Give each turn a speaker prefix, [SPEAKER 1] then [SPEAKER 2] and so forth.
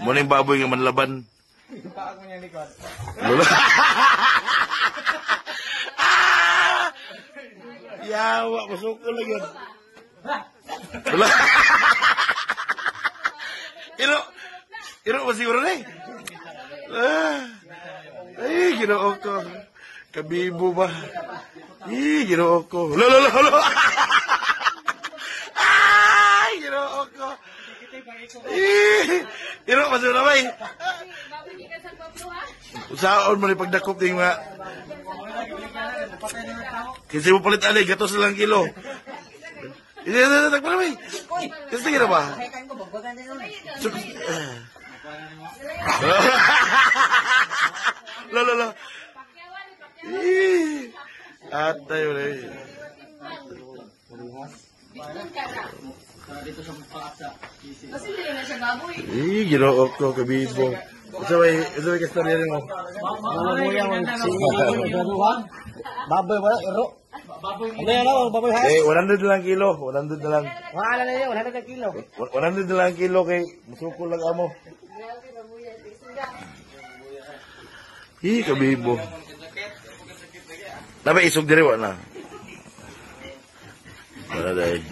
[SPEAKER 1] Muning baboy nga manlaban. Lolo. Yawa, masukol lang yun. Wala. Iro masiguro na eh. Ay, ginoo ko. Kabibo ba? Ay, ginoo ko. Lolo. Ay, ginoo ko. Iro masiguro na ba eh. Usaon mo na pagdakop din nga. Kasi mo palit alay, gatos na lang kilo. Hindi, takpa na ba eh. Kasi tingin na ba? Lolo. Atay mo na eh. Ginoo ko, kabibo. Ito may kastorya rin mo.
[SPEAKER 2] Baboy wala, iro. Ano yan o, baboy ha?
[SPEAKER 1] 100 na lang kilo, 100 na lang.
[SPEAKER 2] Wala na yun, 100 na kilo.
[SPEAKER 1] 100 na lang kilo kay masukol lang amo. Kabibo. Dapat isog diri wala na. Wala dahil.